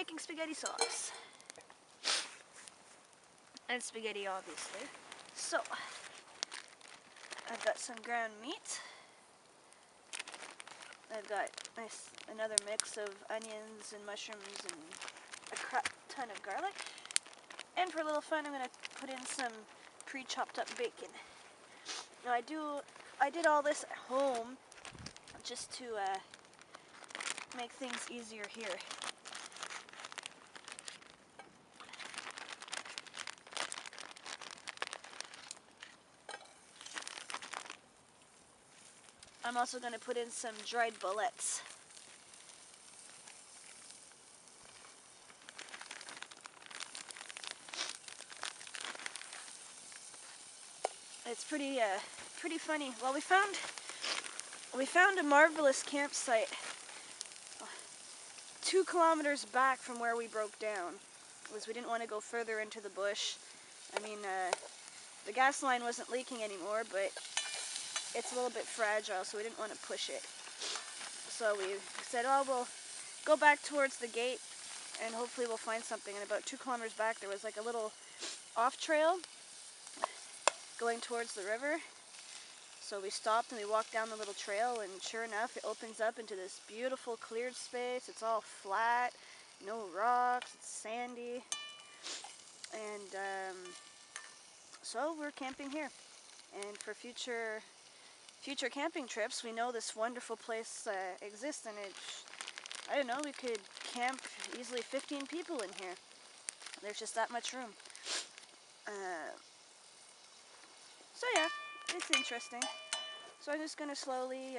making spaghetti sauce. And spaghetti, obviously. So, I've got some ground meat. I've got another mix of onions and mushrooms and a crap ton of garlic. And for a little fun, I'm going to put in some pre-chopped up bacon. Now I did all this at home just to make things easier here. I'm also going to put in some dried bullets. It's pretty funny. Well, we found a marvelous campsite 2 kilometers back from where we broke down. We didn't want to go further into the bush. I mean, the gas line wasn't leaking anymore, but it's a little bit fragile, so we didn't want to push it. So we said, oh, we'll go back towards the gate and hopefully we'll find something. And about 2 kilometers back there was like a little off trail going towards the river. So we stopped and we walked down the little trail, and sure enough it opens up into this beautiful cleared space. It's all flat, no rocks, it's sandy. And so we're camping here. And for future camping trips, we know this wonderful place exists, and I don't know, we could camp easily 15 people in here. There's just that much room. So yeah, it's interesting. So I'm just going to slowly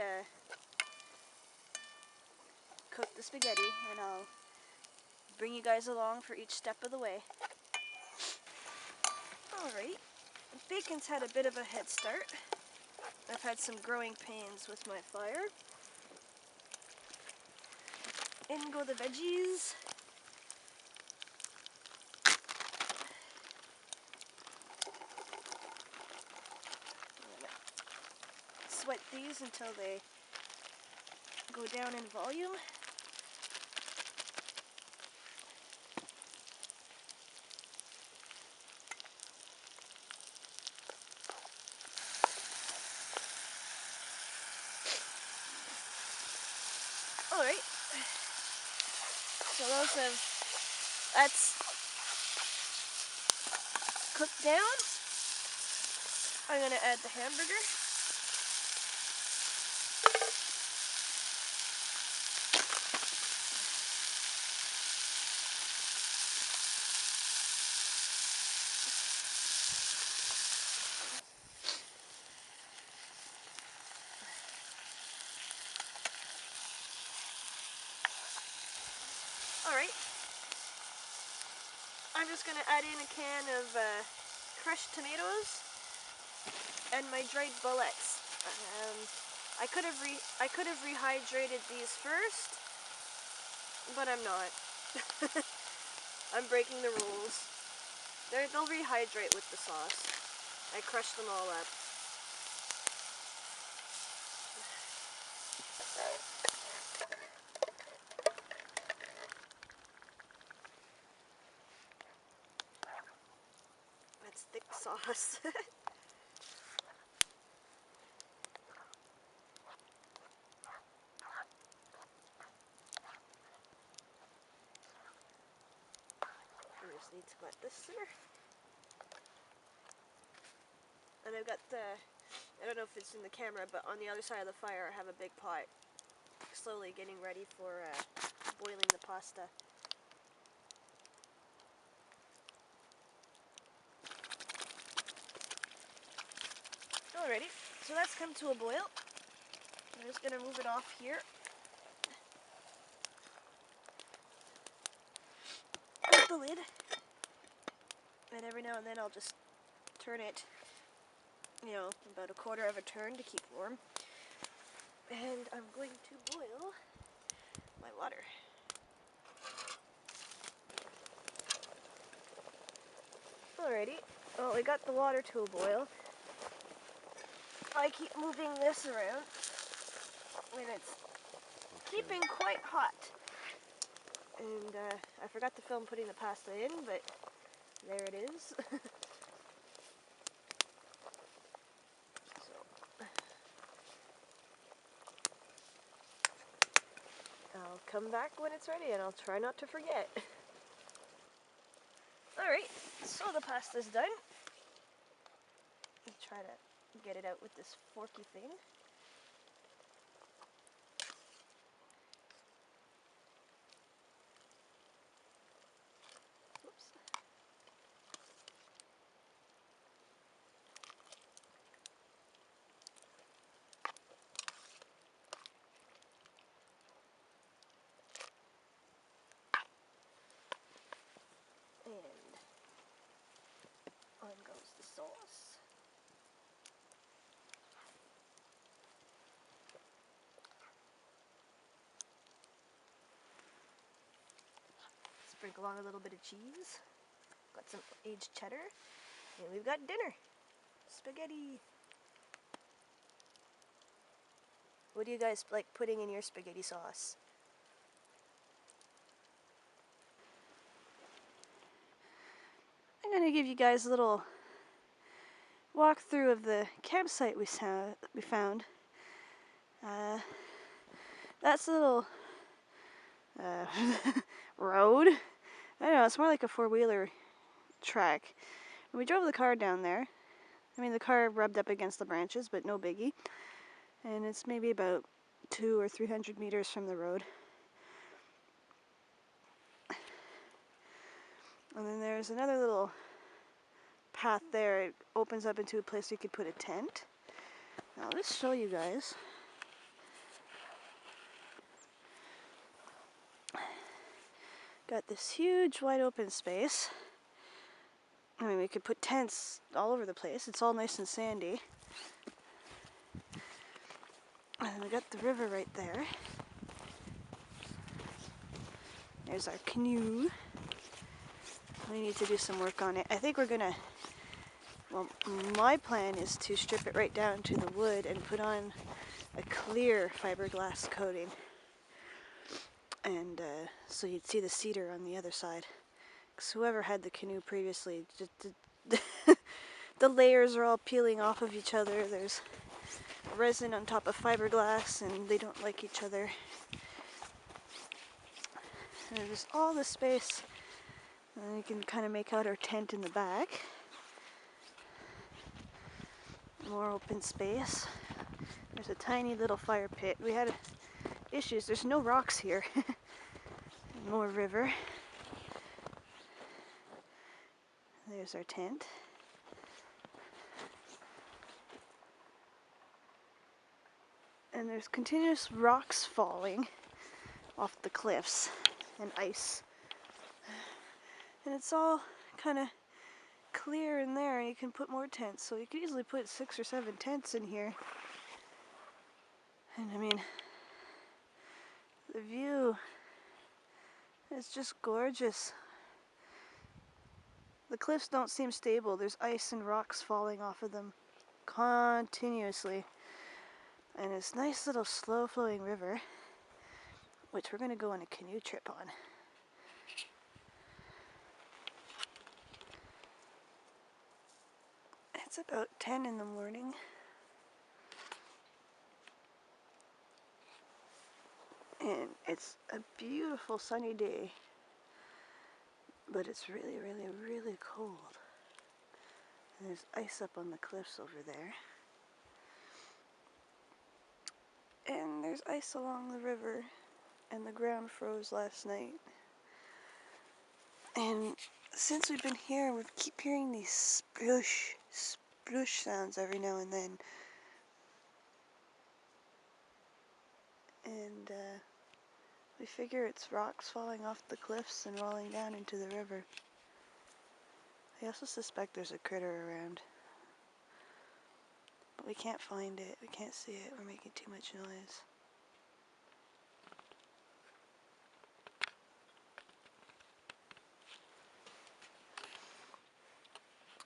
cook the spaghetti, and I'll bring you guys along for each step of the way. Alright, the bacon's had a bit of a head start. I've had some growing pains with my fire. In go the veggies. Sweat these until they go down in volume. Alright, so that's cooked down. I'm going to add the hamburger. Alright, I'm just going to add in a can of crushed tomatoes and my dried bullets. I could have rehydrated these first, but I'm not. I'm breaking the rules. They'll rehydrate with the sauce. I crushed them all up. That's thick sauce. I just need to let this simmer. And I've got I don't know if it's in the camera, but on the other side of the fire I have a big pot slowly getting ready for boiling the pasta. Alrighty, so that's come to a boil. I'm just going to move it off here. Put the lid. And every now and then I'll just turn it, about a quarter of a turn to keep warm. And I'm going to boil my water. Alrighty, well, we got the water to a boil. I keep moving this around, and it's keeping quite hot. And I forgot to film putting the pasta in, but there it is. So, I'll come back when it's ready and I'll try not to forget. Alright, so the pasta's done. Let's try to get it out with this forky thing. Whoops. And on goes the sauce. Sprinkle on a little bit of cheese. Got some aged cheddar. And we've got dinner. Spaghetti. What do you guys like putting in your spaghetti sauce? I'm going to give you guys a little walkthrough of the campsite we found. That's a little road. I don't know, it's more like a four-wheeler track. And we drove the car down there. I mean, the car rubbed up against the branches, but no biggie. And it's maybe about 200 or 300 meters from the road. And then there's another little path there. It opens up into a place you could put a tent. Now, let's show you guys. Got this huge wide open space. I mean, we could put tents all over the place. It's all nice and sandy. And we got the river right there. There's our canoe. We need to do some work on it. I think we're gonna, well, my plan is to strip it right down to the wood and put on a clear fiberglass coating. And so you'd see the cedar on the other side. Because whoever had the canoe previously, the layers are all peeling off of each other. There's resin on top of fiberglass and they don't like each other. And there's all this space. And you can kind of make out our tent in the back. More open space. There's a tiny little fire pit. We had issues. There's no rocks here. More river. There's our tent. And there's continuous rocks falling off the cliffs and ice. And it's all kind of clear in there, and you can put more tents. So you could easily put 6 or 7 tents in here. And I mean, the view is just gorgeous. The cliffs don't seem stable. There's ice and rocks falling off of them continuously. And this nice little slow flowing river, which we're going to go on a canoe trip on. It's about 10 in the morning. And it's a beautiful sunny day. But it's really, really, really cold. And there's ice up on the cliffs over there. And there's ice along the river. And the ground froze last night. And since we've been here, we keep hearing these splush sounds every now and then. And we figure it's rocks falling off the cliffs and rolling down into the river. I also suspect there's a critter around. But we can't find it. We can't see it. We're making too much noise.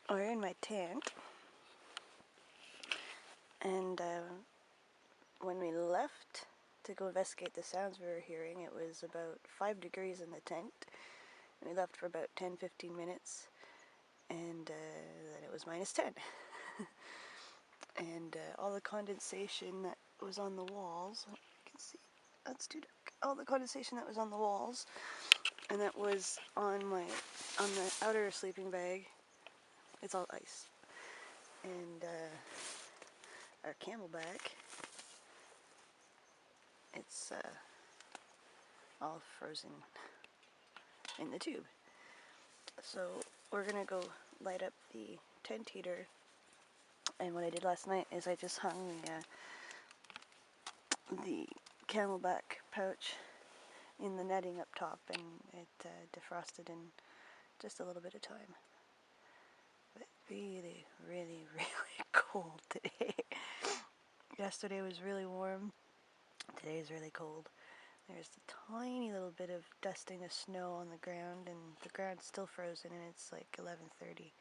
We're in my tent. And when we left to go investigate the sounds we were hearing. It was about 5 degrees in the tent. We left for about 10-15 minutes, and then it was -10. And all the condensation that was on the walls, you can see, that's too dark. All the condensation that was on the walls, and that was on the outer sleeping bag, it's all ice. And our camelback, it's all frozen in the tube. So we're gonna go light up the tent heater, and what I did last night is I just hung the camelback pouch in the netting up top, and it defrosted in just a little bit of time. But really, really, really cold today. Yesterday was really warm. Today is really cold. There's a tiny little bit of dusting of snow on the ground, and the ground's still frozen, and it's like 11:30.